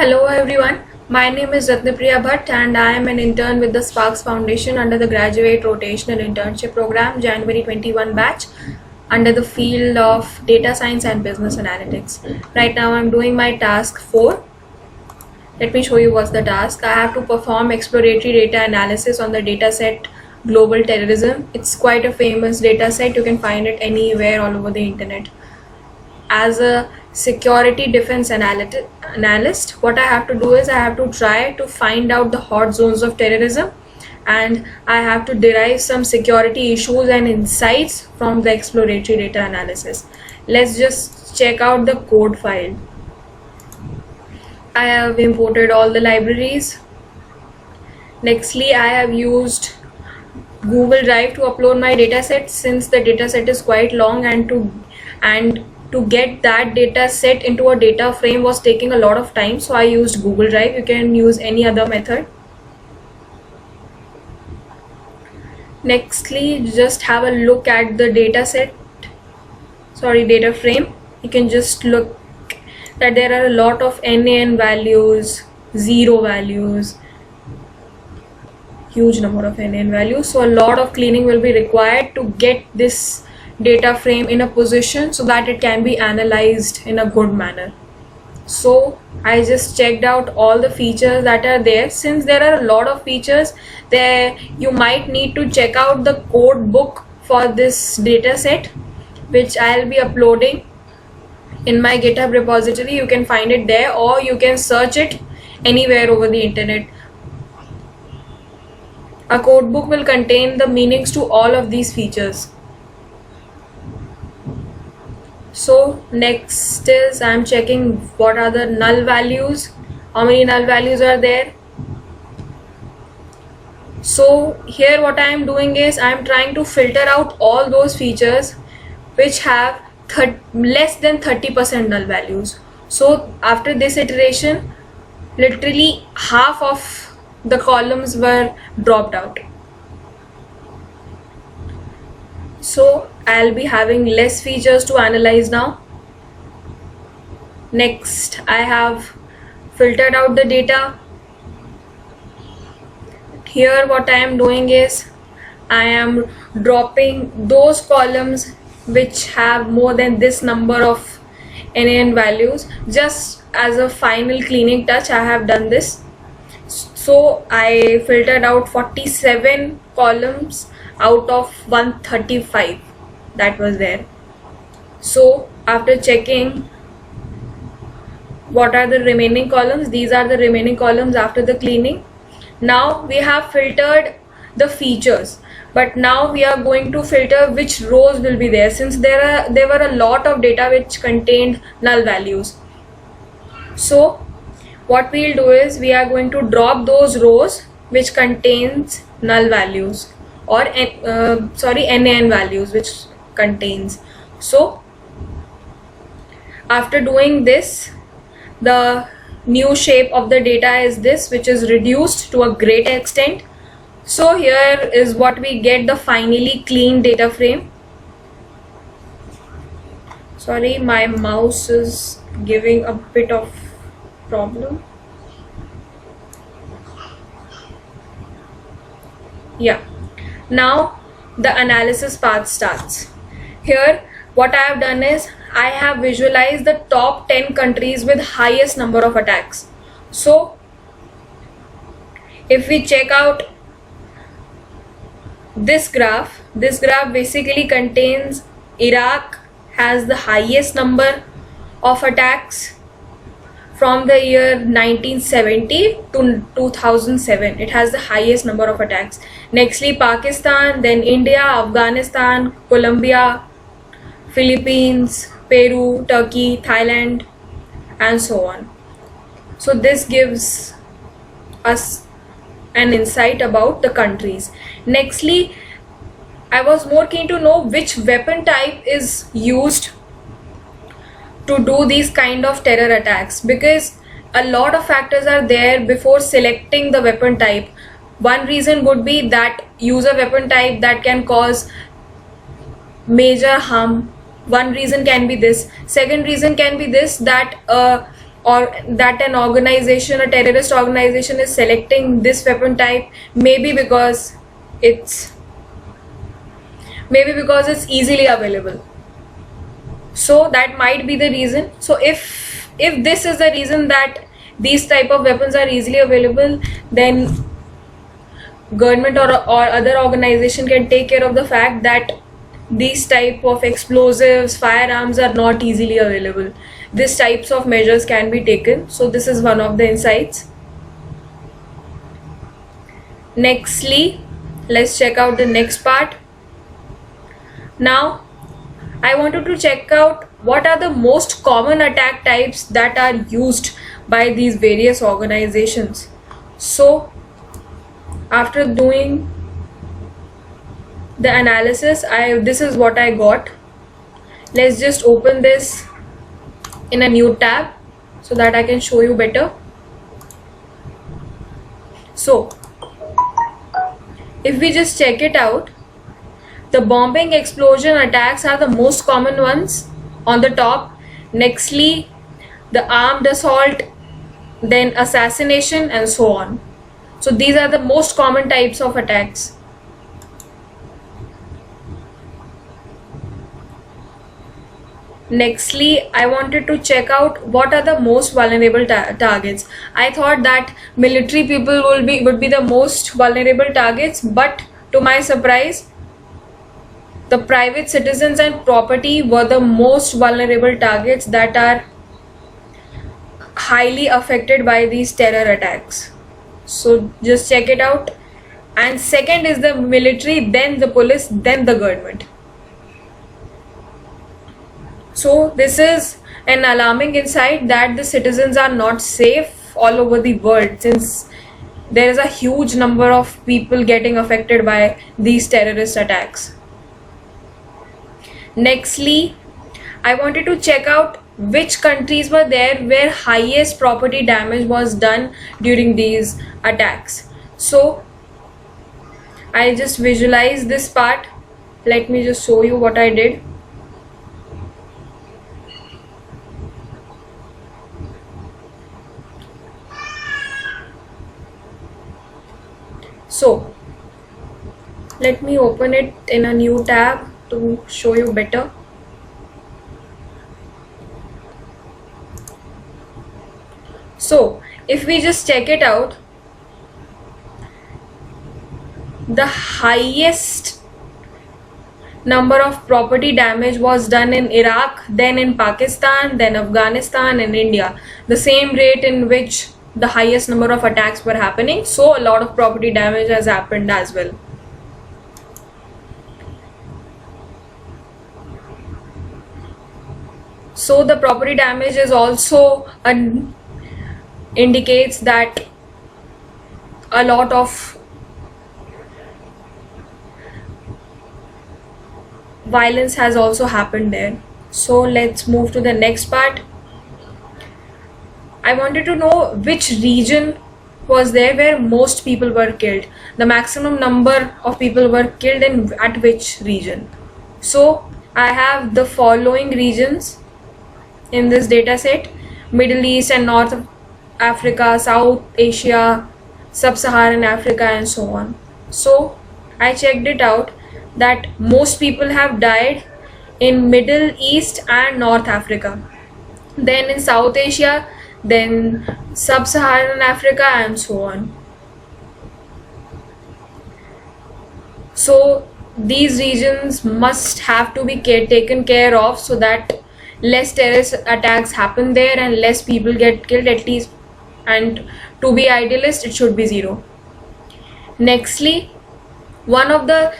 Hello everyone, my name is Ratnapriya Bhatt and I am an intern with the Sparks Foundation under the Graduate Rotational Internship Program January 21 batch under the field of Data Science and Business Analytics. Right now I'm doing my task 4. Let me show you what's the task. I have to perform exploratory data analysis on the dataset Global Terrorism. It's quite a famous dataset, you can find it anywhere all over the internet. As a security defense analyst, what I have to do is I have to try to find out the hot zones of terrorism, and I have to derive some security issues and insights from the exploratory data analysis. Let's just check out the code file. I have imported all the libraries. Nextly, I have used Google Drive to upload my dataset, since the dataset is quite long, and to get that data set into a data frame was taking a lot of time, so I used Google Drive. You can use any other method. Nextly, just have a look at the data frame. You can just look that there are a lot of NaN values, 0 values, huge number of NaN values, so a lot of cleaning will be required to get this data frame in a position so that it can be analyzed in a good manner. So I just checked out all the features that are there. Since there are a lot of features there, you might need to check out the code book for this data set, which I'll be uploading in my GitHub repository. You can find it there, or you can search it anywhere over the internet. A code book will contain the meanings to all of these features. So next is I'm checking what are the null values, how many null values are there. So here what I am doing is I'm trying to filter out all those features which have less than 30% null values. So after this iteration, literally half of the columns were dropped out. So I'll be having less features to analyze now. Next, I have filtered out the data. Here what I am doing is I am dropping those columns which have more than this number of NaN values. Just as a final cleaning touch, I have done this. So I filtered out 47 columns out of 135 that was there. So after checking what are the remaining columns, these are the remaining columns after the cleaning. Now we have filtered the features, but now we are going to filter which rows will be there, since there were a lot of data which contained null values. So what we'll do is we are going to drop those rows which contains null values, or NaN values which contains. So after doing this, the new shape of the data is this, which is reduced to a great extent. So here is what we get, the finally clean data frame. Sorry, my mouse is giving a bit of problem. Yeah, now the analysis part starts. Here what I have done is I have visualized the top 10 countries with highest number of attacks. So if we check out this graph basically contains Iraq has the highest number of attacks from the year 1970 to 2007. It has the highest number of attacks. Nextly Pakistan, then India, Afghanistan, Colombia, Philippines, Peru, Turkey, Thailand, and so on. So this gives us an insight about the countries. Nextly, I was more keen to know which weapon type is used to do these kind of terror attacks, because a lot of factors are there before selecting the weapon type. One reason would be that use a weapon type that can cause major harm. One reason can be this. Second reason can be this, that or that an organization, a terrorist organization, is selecting this weapon type, maybe because it's easily available. So that might be the reason. So if this is the reason that these type of weapons are easily available, then government or other organization can take care of the fact that these type of explosives, firearms are not easily available. These types of measures can be taken. So this is one of the insights. Nextly, let's check out the next part. Now I wanted to check out what are the most common attack types that are used by these various organizations. So after doing the analysis, this is what I got. Let's just open this in a new tab so that I can show you better. So if we just check it out, the bombing, explosion attacks are the most common ones on the top. Nextly, the armed assault, then assassination, and so on. So these are the most common types of attacks. Nextly, I wanted to check out what are the most vulnerable targets. I thought that military people would be the most vulnerable targets, but to my surprise, the private citizens and property were the most vulnerable targets that are highly affected by these terror attacks. So just check it out. And second is the military, then the police, then the government. So this is an alarming insight that the citizens are not safe all over the world, since there is a huge number of people getting affected by these terrorist attacks. Nextly, I wanted to check out which countries were there where highest property damage was done during these attacks. So I just visualize this part. Let me just show you what I did. So let me open it in a new tab to show you better. So if we just check it out, the highest number of property damage was done in Iraq, then in Pakistan, then Afghanistan and India, the same rate in which the highest number of attacks were happening. So a lot of property damage has happened as well. So the property damage is also indicates that a lot of violence has also happened there. So let's move to the next part. I wanted to know which region was there where most people were killed, the maximum number of people were killed in at which region. So I have the following regions in this data set: Middle East and North Africa, South Asia, Sub-Saharan Africa, and so on. So I checked it out that most people have died in Middle East and North Africa, then in South Asia, then Sub-Saharan Africa, and so on. So these regions must have to be taken care of so that less terrorist attacks happen there and less people get killed, at least. And to be idealist, it should be zero. Nextly, one of the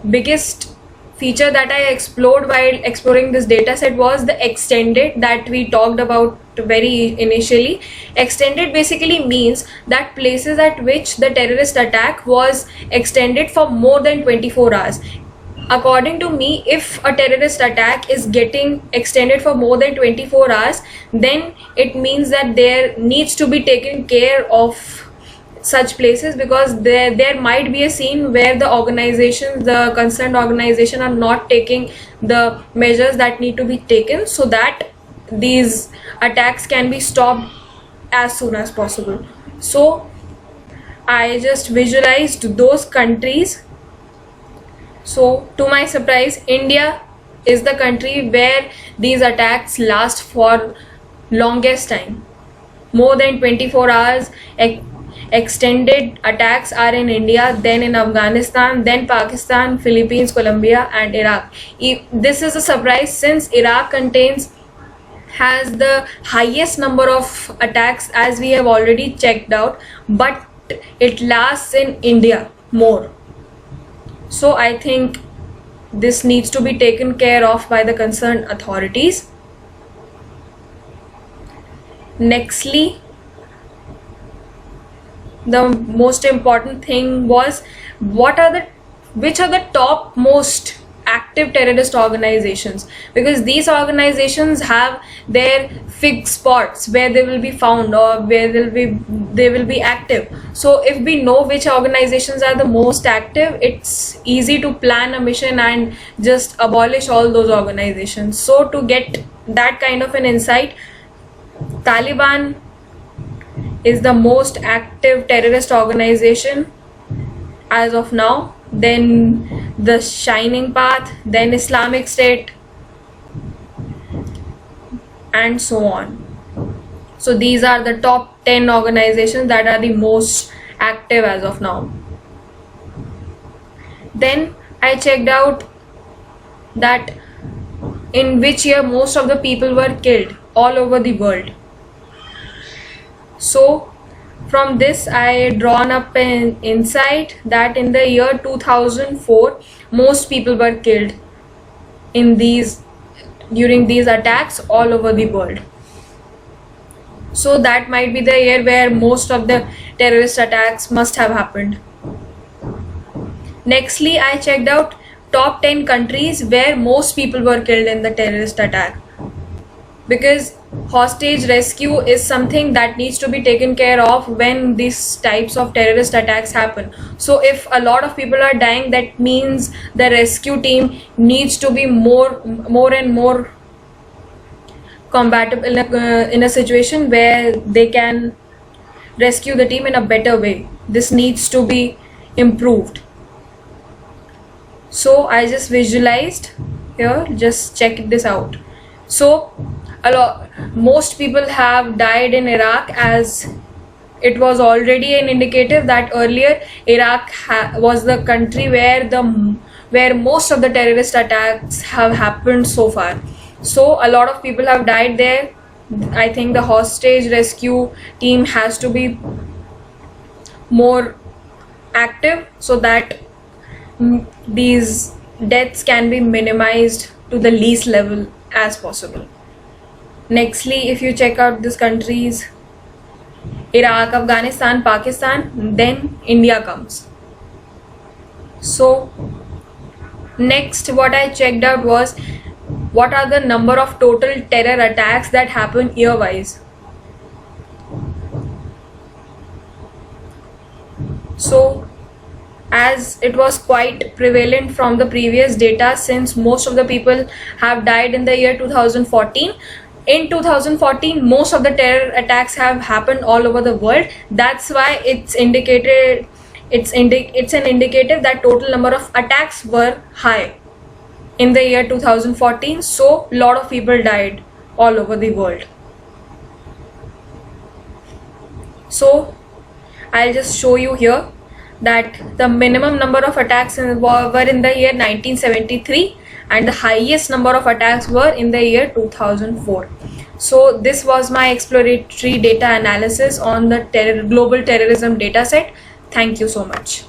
biggest feature that I explored while exploring this data set was the extended that we talked about very initially. Extended basically means that places at which the terrorist attack was extended for more than 24 hours. According to me, if a terrorist attack is getting extended for more than 24 hours, then it means that there needs to be taken care of such places, because there might be a scene where the concerned organization are not taking the measures that need to be taken, so that these attacks can be stopped as soon as possible. So I just visualized those countries. So to my surprise, India is the country where these attacks last for longest time. More than 24 hours. Extended attacks are in India, then in Afghanistan, then Pakistan, Philippines, Colombia, and Iraq. This is a surprise since Iraq has the highest number of attacks, as we have already checked out, but it lasts in India more. So I think this needs to be taken care of by the concerned authorities. Nextly, the most important thing was which are the top most active terrorist organizations, because these organizations have their fixed spots where they will be found or where they will be active. So if we know which organizations are the most active, it's easy to plan a mission and just abolish all those organizations. So to get that kind of an insight, Taliban is the most active terrorist organization as of now, then the Shining Path, then Islamic State, and so on. So these are the top 10 organizations that are the most active as of now. Then I checked out that in which year most of the people were killed all over the world. So from this I drawn up an insight that in the year 2004 most people were killed during these attacks all over the world. So that might be the year where most of the terrorist attacks must have happened. Nextly, I checked out top 10 countries where most people were killed in the terrorist attack, because hostage rescue is something that needs to be taken care of when these types of terrorist attacks happen. So if a lot of people are dying, that means the rescue team needs to be more and more compatible in a situation where they can rescue the team in a better way. This needs to be improved. So I just visualized here, just check this out. So most people have died in Iraq, as it was already an indicative that earlier Iraq was the country where most of the terrorist attacks have happened so far. So a lot of people have died there. I think the hostage rescue team has to be more active so that these deaths can be minimized to the least level as possible. Nextly, if you check out these countries, Iraq, Afghanistan, Pakistan, then India comes. So next, what I checked out was what are the number of total terror attacks that happen year-wise. So as it was quite prevalent from the previous data, since most of the people have died in the year 2014. In 2014, most of the terror attacks have happened all over the world. That's why it's indicated. It's an indicative that total number of attacks were high in the year 2014. So a lot of people died all over the world. So I'll just show you here that the minimum number of attacks were in the year 1973 and the highest number of attacks were in the year 2004. So this was my exploratory data analysis on the global terrorism dataset. Thank you so much.